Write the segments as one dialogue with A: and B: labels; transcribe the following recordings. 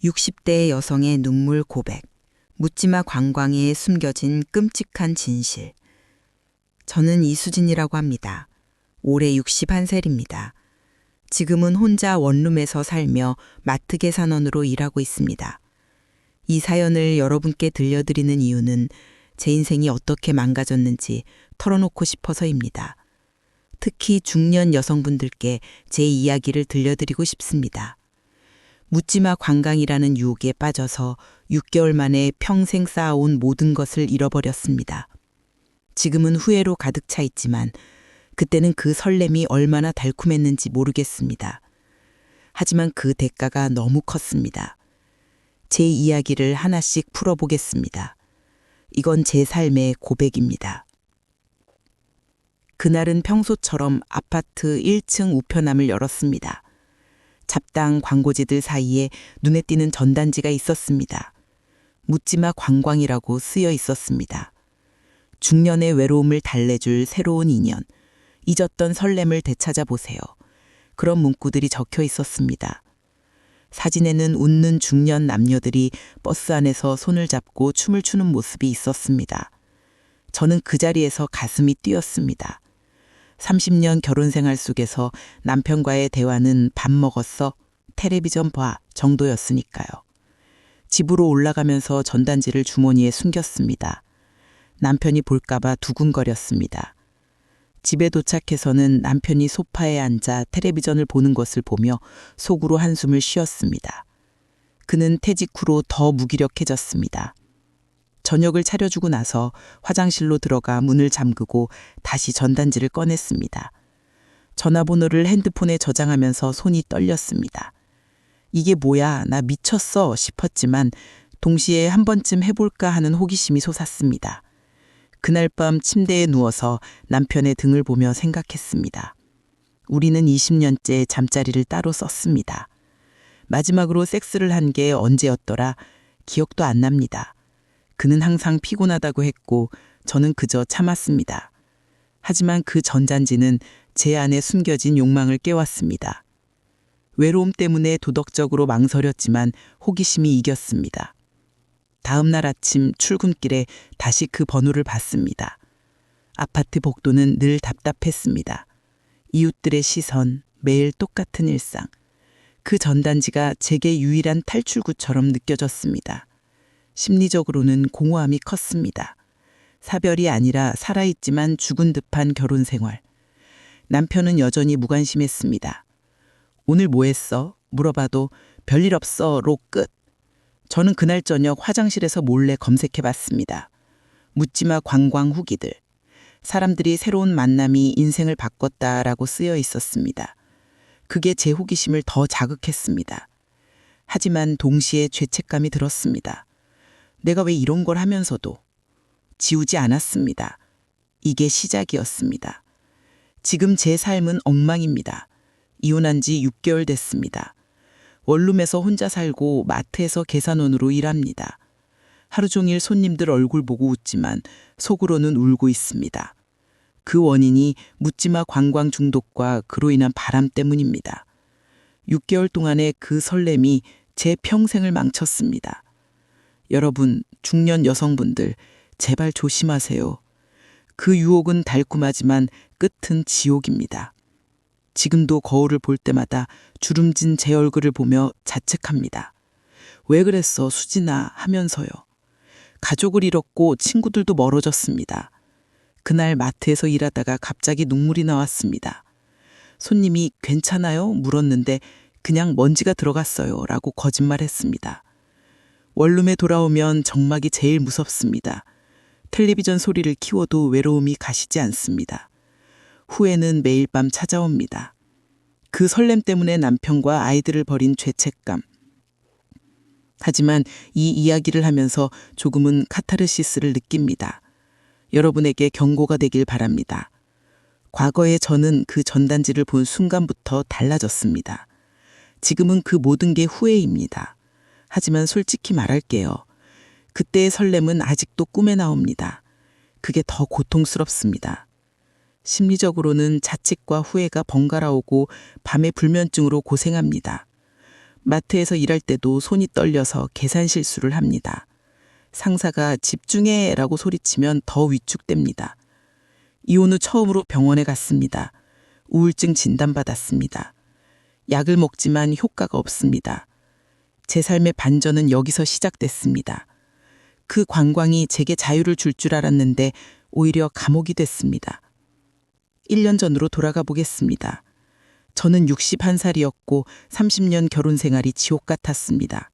A: 60대 여성의 눈물 고백. 묻지마 관광에 숨겨진 끔찍한 진실. 저는 이수진이라고 합니다. 올해 61살입니다. 지금은 혼자 원룸에서 살며 마트 계산원으로 일하고 있습니다. 이 사연을 여러분께 들려드리는 이유는 제 인생이 어떻게 망가졌는지 털어놓고 싶어서입니다. 특히 중년 여성분들께 제 이야기를 들려드리고 싶습니다. 묻지마 관광이라는 유혹에 빠져서 6개월 만에 평생 쌓아온 모든 것을 잃어버렸습니다. 지금은 후회로 가득 차 있지만 그때는 그 설렘이 얼마나 달콤했는지 모르겠습니다. 하지만 그 대가가 너무 컸습니다. 제 이야기를 하나씩 풀어보겠습니다. 이건 제 삶의 고백입니다. 그날은 평소처럼 아파트 1층 우편함을 열었습니다. 잡다한 광고지들 사이에 눈에 띄는 전단지가 있었습니다. 묻지마 관광이라고 쓰여 있었습니다. 중년의 외로움을 달래줄 새로운 인연, 잊었던 설렘을 되찾아보세요. 그런 문구들이 적혀 있었습니다. 사진에는 웃는 중년 남녀들이 버스 안에서 손을 잡고 춤을 추는 모습이 있었습니다. 저는 그 자리에서 가슴이 뛰었습니다. 30년 결혼 생활 속에서 남편과의 대화는 밥 먹었어? 텔레비전 봐 정도였으니까요. 집으로 올라가면서 전단지를 주머니에 숨겼습니다. 남편이 볼까봐 두근거렸습니다. 집에 도착해서는 남편이 소파에 앉아 텔레비전을 보는 것을 보며 속으로 한숨을 쉬었습니다. 그는 퇴직 후로 더 무기력해졌습니다. 저녁을 차려주고 나서 화장실로 들어가 문을 잠그고 다시 전단지를 꺼냈습니다. 전화번호를 핸드폰에 저장하면서 손이 떨렸습니다. 이게 뭐야, 나 미쳤어 싶었지만 동시에 한 번쯤 해볼까 하는 호기심이 솟았습니다. 그날 밤 침대에 누워서 남편의 등을 보며 생각했습니다. 우리는 20년째 잠자리를 따로 썼습니다. 마지막으로 섹스를 한 게 언제였더라? 기억도 안 납니다. 그는 항상 피곤하다고 했고 저는 그저 참았습니다. 하지만 그 전단지는 제 안에 숨겨진 욕망을 깨웠습니다. 외로움 때문에 도덕적으로 망설였지만 호기심이 이겼습니다. 다음 날 아침 출근길에 다시 그 번호를 받습니다. 아파트 복도는 늘 답답했습니다. 이웃들의 시선, 매일 똑같은 일상. 그 전단지가 제게 유일한 탈출구처럼 느껴졌습니다. 심리적으로는 공허함이 컸습니다. 사별이 아니라 살아있지만 죽은 듯한 결혼 생활. 남편은 여전히 무관심했습니다. 오늘 뭐 했어? 물어봐도 별일 없어로 끝. 저는 그날 저녁 화장실에서 몰래 검색해봤습니다. 묻지마 관광 후기들. 사람들이 새로운 만남이 인생을 바꿨다라고 쓰여 있었습니다. 그게 제 호기심을 더 자극했습니다. 하지만 동시에 죄책감이 들었습니다. 내가 왜 이런 걸 하면서도 지우지 않았습니다. 이게 시작이었습니다. 지금 제 삶은 엉망입니다. 이혼한 지 6개월 됐습니다. 원룸에서 혼자 살고 마트에서 계산원으로 일합니다. 하루 종일 손님들 얼굴 보고 웃지만 속으로는 울고 있습니다. 그 원인이 묻지마 관광 중독과 그로 인한 바람 때문입니다. 6개월 동안의 그 설렘이 제 평생을 망쳤습니다. 여러분, 중년 여성분들, 제발 조심하세요. 그 유혹은 달콤하지만 끝은 지옥입니다. 지금도 거울을 볼 때마다 주름진 제 얼굴을 보며 자책합니다. 왜 그랬어, 수진아 하면서요. 가족을 잃었고 친구들도 멀어졌습니다. 그날 마트에서 일하다가 갑자기 눈물이 나왔습니다. 손님이 괜찮아요? 물었는데 그냥 먼지가 들어갔어요 라고 거짓말했습니다. 원룸에 돌아오면 정막이 제일 무섭습니다. 텔레비전 소리를 키워도 외로움이 가시지 않습니다. 후회는 매일 밤 찾아옵니다. 그 설렘 때문에 남편과 아이들을 버린 죄책감. 하지만 이 이야기를 하면서 조금은 카타르시스를 느낍니다. 여러분에게 경고가 되길 바랍니다. 과거에 저는 그 전단지를 본 순간부터 달라졌습니다. 지금은 그 모든 게 후회입니다. 하지만 솔직히 말할게요. 그때의 설렘은 아직도 꿈에 나옵니다. 그게 더 고통스럽습니다. 심리적으로는 자책과 후회가 번갈아 오고 밤에 불면증으로 고생합니다. 마트에서 일할 때도 손이 떨려서 계산 실수를 합니다. 상사가 집중해라고 소리치면 더 위축됩니다. 이혼 후 처음으로 병원에 갔습니다. 우울증 진단받았습니다. 약을 먹지만 효과가 없습니다. 제 삶의 반전은 여기서 시작됐습니다. 그 관광이 제게 자유를 줄 줄 알았는데 오히려 감옥이 됐습니다. 1년 전으로 돌아가 보겠습니다. 저는 61살이었고 30년 결혼 생활이 지옥 같았습니다.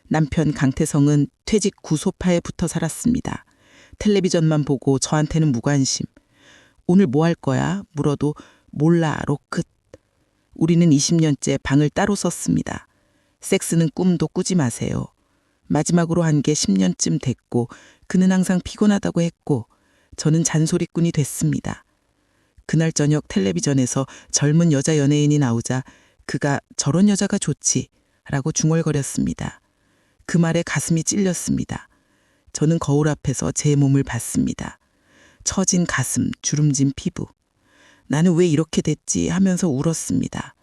A: 남편 강태성은 퇴직 후 소파에 붙어 살았습니다. 텔레비전만 보고 저한테는 무관심. 오늘 뭐 할 거야? 물어도 몰라로 끝. 우리는 20년째 방을 따로 썼습니다. 섹스는 꿈도 꾸지 마세요. 마지막으로 한 게 10년쯤 됐고 그는 항상 피곤하다고 했고 저는 잔소리꾼이 됐습니다. 그날 저녁 텔레비전에서 젊은 여자 연예인이 나오자 그가 저런 여자가 좋지 라고 중얼거렸습니다. 그 말에 가슴이 찔렸습니다. 저는 거울 앞에서 제 몸을 봤습니다. 처진 가슴, 주름진 피부. 나는 왜 이렇게 됐지 하면서 울었습니다.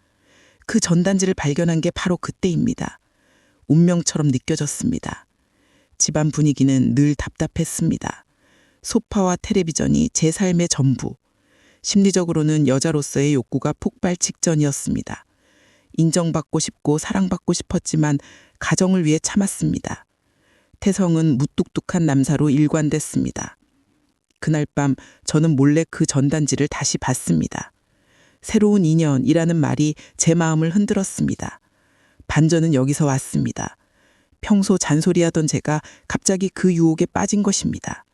A: 그 전단지를 발견한 게 바로 그때입니다. 운명처럼 느껴졌습니다. 집안 분위기는 늘 답답했습니다. 소파와 텔레비전이 제 삶의 전부. 심리적으로는 여자로서의 욕구가 폭발 직전이었습니다. 인정받고 싶고 사랑받고 싶었지만 가정을 위해 참았습니다. 태성은 무뚝뚝한 남사로 일관됐습니다. 그날 밤 저는 몰래 그 전단지를 다시 봤습니다. 새로운 인연이라는 말이 제 마음을 흔들었습니다. 반전은 여기서 왔습니다. 평소 잔소리하던 제가 갑자기 그 유혹에 빠진 것입니다.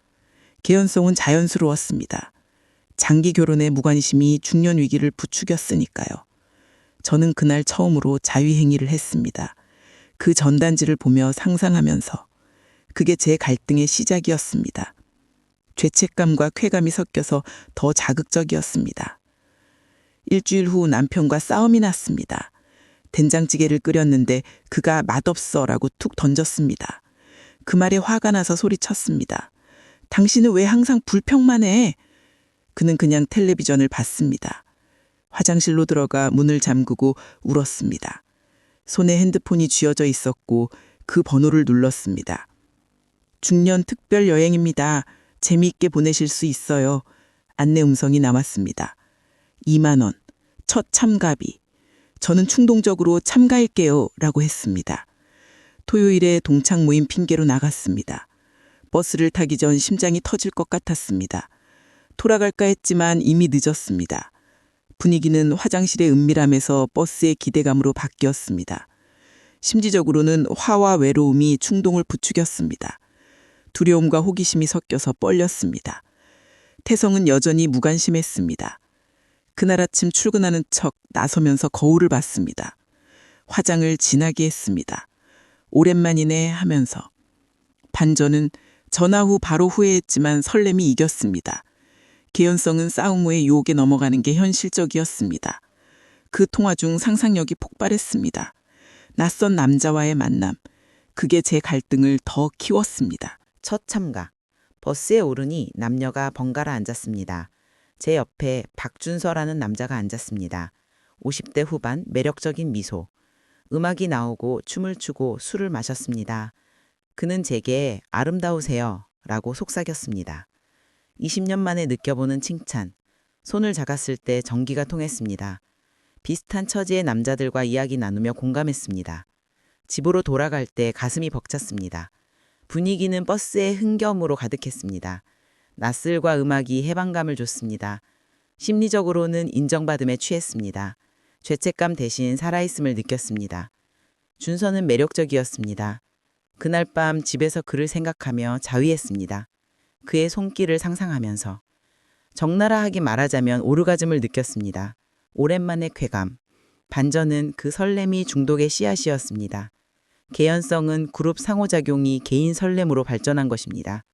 A: 개연성은 자연스러웠습니다. 장기 결혼의 무관심이 중년 위기를 부추겼으니까요. 저는 그날 처음으로 자위행위를 했습니다. 그 전단지를 보며 상상하면서 그게 제 갈등의 시작이었습니다. 죄책감과 쾌감이 섞여서 더 자극적이었습니다. 일주일 후 남편과 싸움이 났습니다. 된장찌개를 끓였는데 그가 맛없어라고 툭 던졌습니다. 그 말에 화가 나서 소리쳤습니다. 당신은 왜 항상 불평만 해? 그는 그냥 텔레비전을 봤습니다. 화장실로 들어가 문을 잠그고 울었습니다. 손에 핸드폰이 쥐어져 있었고 그 번호를 눌렀습니다. 중년 특별 여행입니다. 재미있게 보내실 수 있어요. 안내 음성이 남았습니다. 2만 원, 첫 참가비. 저는 충동적으로 참가할게요 라고 했습니다. 토요일에 동창 모임 핑계로 나갔습니다. 버스를 타기 전 심장이 터질 것 같았습니다. 돌아갈까 했지만 이미 늦었습니다. 분위기는 화장실의 은밀함에서 버스의 기대감으로 바뀌었습니다. 심리적으로는 화와 외로움이 충동을 부추겼습니다. 두려움과 호기심이 섞여서 뻘렸습니다. 태성은 여전히 무관심했습니다. 그날 아침 출근하는 척 나서면서 거울을 봤습니다. 화장을 진하게 했습니다. 오랜만이네 하면서. 반전은 전화 후 바로 후회했지만 설렘이 이겼습니다. 개연성은 싸움 후에 유혹에 넘어가는 게 현실적이었습니다. 그 통화 중 상상력이 폭발했습니다. 낯선 남자와의 만남, 그게 제 갈등을 더 키웠습니다.
B: 첫 참가. 버스에 오르니 남녀가 번갈아 앉았습니다. 제 옆에 박준서라는 남자가 앉았습니다. 50대 후반 매력적인 미소. 음악이 나오고 춤을 추고 술을 마셨습니다. 그는 제게 아름다우세요 라고 속삭였습니다. 20년 만에 느껴보는 칭찬. 손을 잡았을 때 전기가 통했습니다. 비슷한 처지의 남자들과 이야기 나누며 공감했습니다. 집으로 돌아갈 때 가슴이 벅찼습니다. 분위기는 버스의 흥겨움으로 가득했습니다. 낯설과 음악이 해방감을 줬습니다. 심리적으로는 인정받음에 취했습니다. 죄책감 대신 살아있음을 느꼈습니다. 준서는 매력적이었습니다. 그날 밤 집에서 그를 생각하며 자위했습니다. 그의 손길을 상상하면서. 적나라하게 말하자면 오르가즘을 느꼈습니다. 오랜만의 쾌감. 반전은 그 설렘이 중독의 씨앗이었습니다. 개연성은 그룹 상호작용이 개인 설렘으로 발전한 것입니다.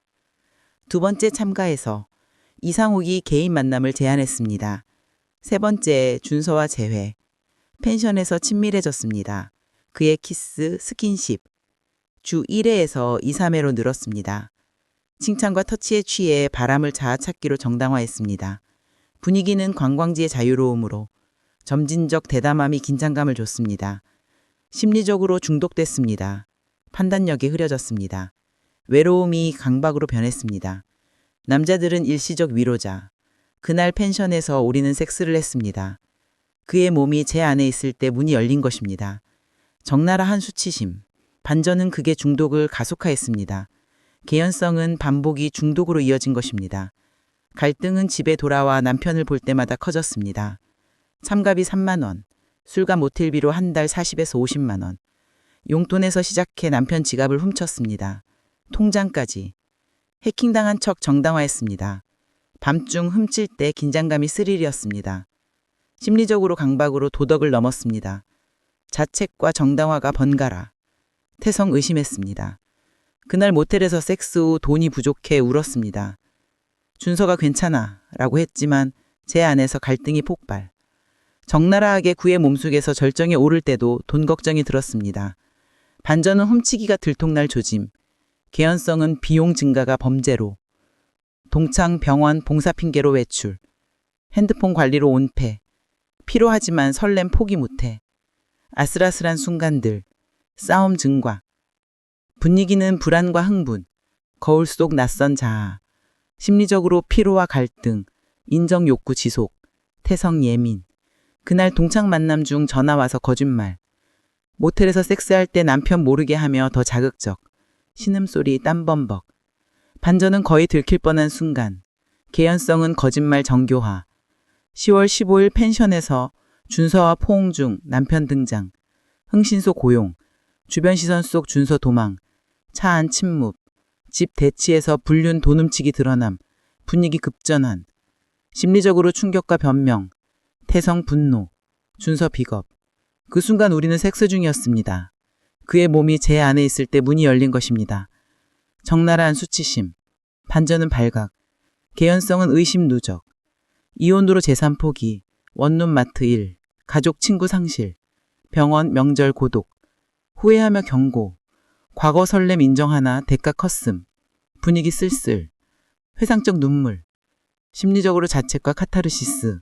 B: 두 번째 참가에서 이상욱이 개인 만남을 제안했습니다. 세 번째 준서와 재회. 펜션에서 친밀해졌습니다. 그의 키스, 스킨십. 주 1회에서 2, 3회로 늘었습니다. 칭찬과 터치에 취해 바람을 자아찾기로 정당화했습니다. 분위기는 관광지의 자유로움으로 점진적 대담함이 긴장감을 줬습니다. 심리적으로 중독됐습니다. 판단력이 흐려졌습니다. 외로움이 강박으로 변했습니다. 남자들은 일시적 위로자. 그날 펜션에서 우리는 섹스를 했습니다. 그의 몸이 제 안에 있을 때 문이 열린 것입니다. 적나라 한 수치심. 반전은 극의 중독을 가속화했습니다. 개연성은 반복이 중독으로 이어진 것입니다. 갈등은 집에 돌아와 남편을 볼 때마다 커졌습니다. 참가비 3만 원, 술과 모텔비로 한 달 40에서 50만 원. 용돈에서 시작해 남편 지갑을 훔쳤습니다. 통장까지. 해킹당한 척 정당화했습니다. 밤중 훔칠 때 긴장감이 스릴이었습니다. 심리적으로 강박으로 도덕을 넘었습니다. 자책과 정당화가 번갈아. 태성 의심했습니다. 그날 모텔에서 섹스 후 돈이 부족해 울었습니다. 준서가 괜찮아 라고 했지만 제 안에서 갈등이 폭발. 적나라하게 그의 몸속에서 절정에 오를 때도 돈 걱정이 들었습니다. 반전은 훔치기가 들통날 조짐. 개연성은 비용 증가가 범죄로. 동창, 병원, 봉사 핑계로 외출. 핸드폰 관리로 온패. 피로하지만 설렘 포기 못해. 아슬아슬한 순간들. 싸움 증과. 분위기는 불안과 흥분. 거울 속 낯선 자아. 심리적으로 피로와 갈등. 인정 욕구 지속. 태성 예민. 그날 동창 만남 중 전화 와서 거짓말. 모텔에서 섹스할 때 남편 모르게 하며 더 자극적. 신음소리 땀범벅. 반전은 거의 들킬 뻔한 순간. 개연성은 거짓말 정교화. 10월 15일 펜션에서 준서와 포옹 중 남편 등장. 흥신소 고용. 주변 시선 속 준서 도망. 차 안 침묵. 집 대치에서 불륜 돈 훔치기 드러남. 분위기 급전환. 심리적으로 충격과 변명. 태성 분노. 준서 비겁. 그 순간 우리는 섹스 중이었습니다. 그의 몸이 제 안에 있을 때 문이 열린 것입니다. 적나라한 수치심. 반전은 발각. 개연성은 의심 누적. 이혼으로 재산 포기. 원룸 마트 일. 가족 친구 상실. 병원 명절 고독. 후회하며 경고. 과거 설렘 인정하나 대가 컸음. 분위기 쓸쓸. 회상적 눈물. 심리적으로 자책과 카타르시스.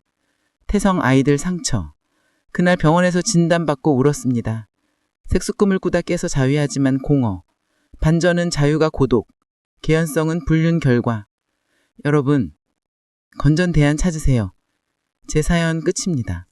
B: 태성 아이들 상처. 그날 병원에서 진단받고 울었습니다. 섹스 꿈을 꾸다 깨서 자위하지만 공허. 반전은 자유가 고독. 개연성은 불륜 결과. 여러분, 건전 대안 찾으세요. 제 사연 끝입니다.